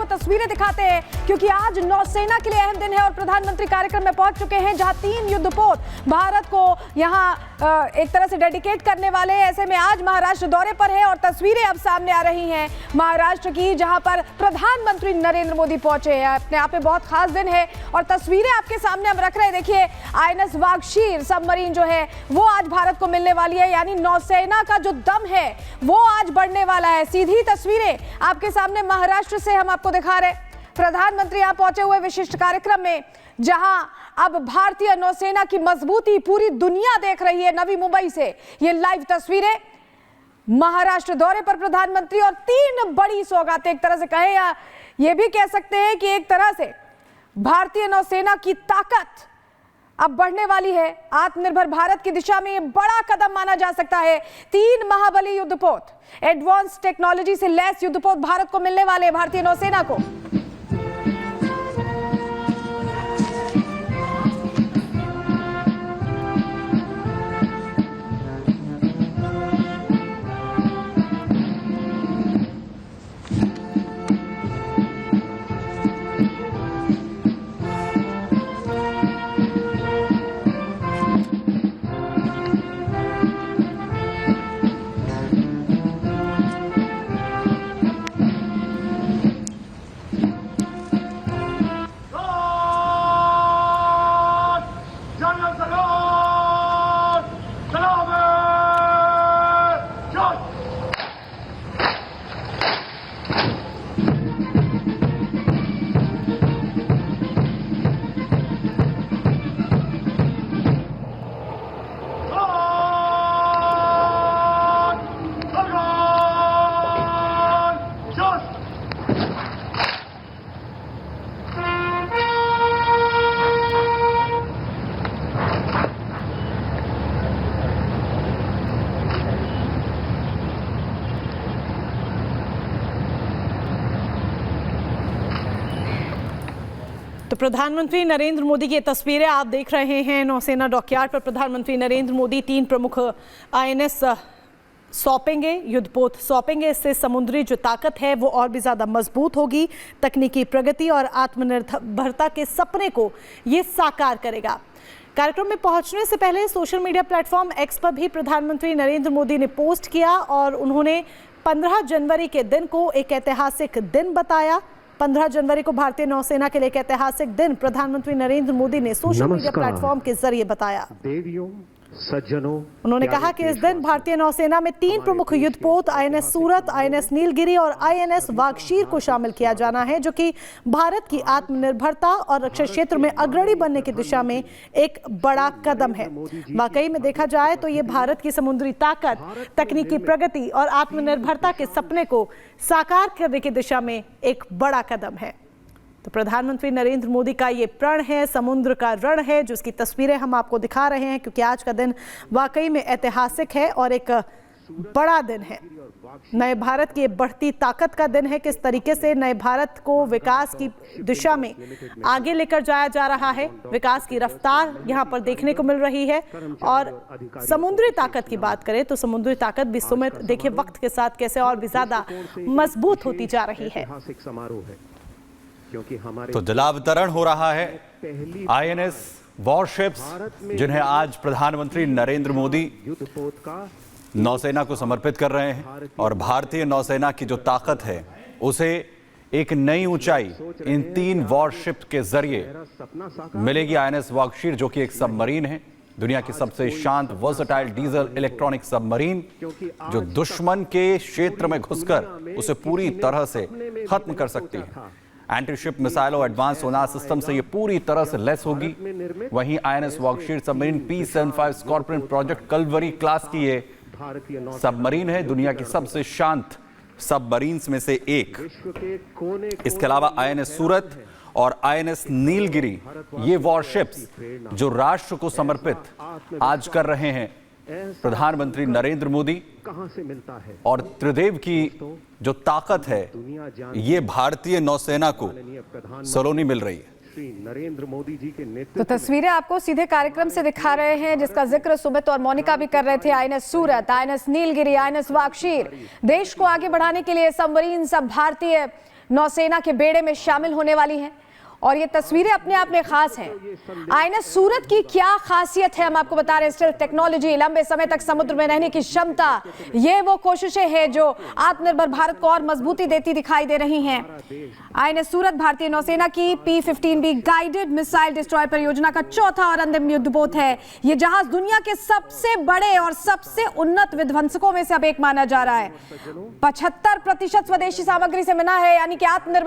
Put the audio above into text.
आपको तस्वीरें दिखाते हैं, क्योंकि आज नौसेना के लिए अहम दिन है और प्रधानमंत्री कार्यक्रम में पहुंच चुके हैं, जहां 3 युद्धपोत भारत को यहां एक तरह से डेडिकेट करने वाले हैं। ऐसे में आज महाराष्ट्र दौरे पर है और तस्वीरें अब सामने आ रही हैं महाराष्ट्र की, जहां पर प्रधानमंत्री नरेंद्र मोदी पहुंचे हैं। अपने आप में बहुत खास दिन है और तस्वीरें आपके सामने हम रख रहे हैं। देखिए, आईएनएस वागशीर सबमरीन जो है वो आज भारत को मिलने वाली है, यानी नौसेना का जो दम है वो आज बढ़ने वाला है। सीधी तस्वीरें आपके सामने महाराष्ट्र से हम आपको दिखा रहे हैं। प्रधानमंत्री यहां पहुंचे हुए विशिष्ट कार्यक्रम में, जहां अब भारतीय नौसेना की मजबूती पूरी दुनिया देख रही है। नवी मुंबई से ये लाइव तस्वीरें, महाराष्ट्र दौरे पर प्रधानमंत्री और 3 बड़ी सौगातें। एक तरह से कहें या ये भी कह सकते हैं कि एक तरह से भारतीय नौसेना की ताकत अब बढ़ने वाली है। आत्मनिर्भर भारत की दिशा में ये बड़ा कदम माना जा सकता है। 3 महाबली युद्धपोत, एडवांस टेक्नोलॉजी से लैस युद्धपोत भारत को मिलने वाले हैं, भारतीय नौसेना को। तो प्रधानमंत्री नरेंद्र मोदी की तस्वीरें आप देख रहे हैं। नौसेना डॉकयार्ड पर प्रधानमंत्री नरेंद्र मोदी 3 प्रमुख आईएनएस सौंपेंगे, युद्धपोत सौंपेंगे। इससे समुद्री जो ताकत है वो और भी ज़्यादा मजबूत होगी। तकनीकी प्रगति और आत्मनिर्भरता के सपने को ये साकार करेगा। कार्यक्रम में पहुंचने से पहले सोशल मीडिया प्लेटफॉर्म एक्स पर भी प्रधानमंत्री नरेंद्र मोदी ने पोस्ट किया और उन्होंने 15 जनवरी के दिन को एक ऐतिहासिक दिन बताया। 15 जनवरी को भारतीय नौसेना के लिए एक ऐतिहासिक दिन प्रधानमंत्री नरेंद्र मोदी ने सोशल मीडिया प्लेटफॉर्म के जरिए बताया। देवियों, सज्जनों, उन्होंने कहा कि इस दिन भारतीय नौसेना में 3 प्रमुख युद्धपोत आईएनएस सूरत, आईएनएस नीलगिरी और आईएनएस वागशीर को शामिल किया जाना है, जो कि भारत की आत्मनिर्भरता और रक्षा क्षेत्र में अग्रणी बनने की दिशा में एक बड़ा कदम है। वाकई में देखा जाए तो ये भारत की समुद्री ताकत, तकनीकी प्रगति और आत्मनिर्भरता के सपने को साकार करने की दिशा में एक बड़ा कदम है। तो प्रधानमंत्री नरेंद्र मोदी का ये प्रण है, समुद्र का रण है, जिसकी तस्वीरें हम आपको दिखा रहे हैं, क्योंकि आज का दिन वाकई में ऐतिहासिक है और एक बड़ा दिन है। नए भारत की बढ़ती ताकत का दिन है। किस तरीके से नए भारत को विकास की दिशा में आगे लेकर जाया जा रहा है, विकास की रफ्तार यहाँ पर देखने को मिल रही है। और समुद्री ताकत की बात करें तो समुद्री ताकत भी सुमित देखिए वक्त के साथ कैसे और भी ज्यादा मजबूत होती जा रही है। तो जलावतरण हो रहा है आईएनएस वॉरशिप्स, जिन्हें आज प्रधानमंत्री नरेंद्र मोदी नौसेना को समर्पित कर रहे हैं। और भारतीय नौसेना की जो ताकत है उसे एक नई ऊंचाई इन 3 वॉरशिप के जरिए मिलेगी। आईएनएस वागशीर, जो कि एक सबमरीन है, दुनिया की सबसे शांत वर्सटाइल डीजल इलेक्ट्रॉनिक सबमरीन, जो दुश्मन के क्षेत्र में घुसकर उसे पूरी तरह से खत्म कर सकती है। एंटी शिप मिसाइल और एडवांस सोनार सिस्टम से ये पूरी तरह से लेस होगी। वहीं INS Vagsheer submarine P-75 Scorpene project Kalvari class की ये सबमरीन है, दुनिया की सबसे शांत सबमरीन्स में से एक। इसके अलावा आईएनएस सूरत और आईएनएस नीलगिरी, ये वॉरशिप्स जो राष्ट्र को समर्पित आज कर रहे हैं प्रधानमंत्री नरेंद्र मोदी, कहां से मिलता है। और त्रिदेव की जो ताकत है ये भारतीय नौसेना को सलोनी मिल रही है। श्री नरेंद्र मोदी जी के तो नेतृत्व तस्वीरें आपको सीधे कार्यक्रम से दिखा रहे हैं, जिसका जिक्र सुमित और मोनिका भी कर रहे थे। आईएनएस सूरत, आईएनएस नीलगिरी, आईएनएस वागशीर देश को आगे बढ़ाने के लिए सबमरीन सब भारतीय नौसेना के बेड़े में शामिल होने वाली हैं और ये तस्वीरें अपने आप में खास हैं। आईएनएस सूरत की क्या खासियत है हम आपको बता रहे हैं। स्टिल्थ टेक्नोलॉजी, लंबे समय तक समुद्र में रहने की क्षमता, ये वो कोशिशें हैं जो आत्मनिर्भर भारत को और मजबूती देती दिखाई दे रही हैं। आईएनएस सूरत भारतीय नौसेना की P-15B गाइडेड मिसाइल डिस्ट्रॉयर परियोजना का चौथा और अंतिम युद्धपोत है। ये जहाज दुनिया के सबसे बड़े और सबसे उन्नत विध्वंसकों में से अब एक माना जा रहा है। 75% स्वदेशी सामग्री से बना है, यानी कि आत्मनिर्भर